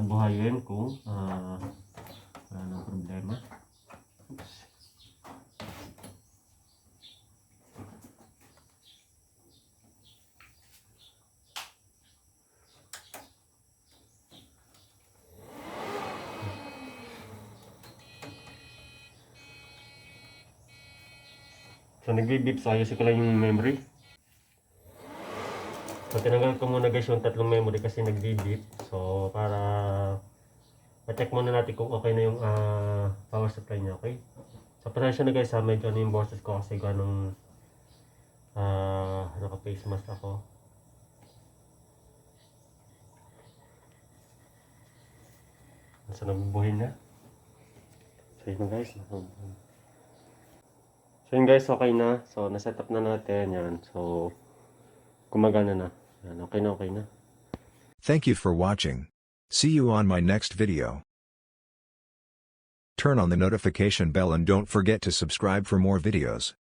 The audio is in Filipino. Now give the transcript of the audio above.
buhayin kung wala nang problema. Oops. So nagbi-beep, so ayusin ko lang yung memory. So tinanggal ko muna guys yung tatlong memory kasi nagbi-beep. So para ma-check muna natin kung okay na yung power supply niya, okay? So pasensya na guys ha, medyo ano yung boses ko kasi ganong naka-face mask ako. So nabubuhin na. So yun guys. So yun guys, okay na. So na-set up na natin yan. So gumagana na. Yan, okay na. Thank you for watching. See you on my next video. Turn on the notification bell and don't forget to subscribe for more videos.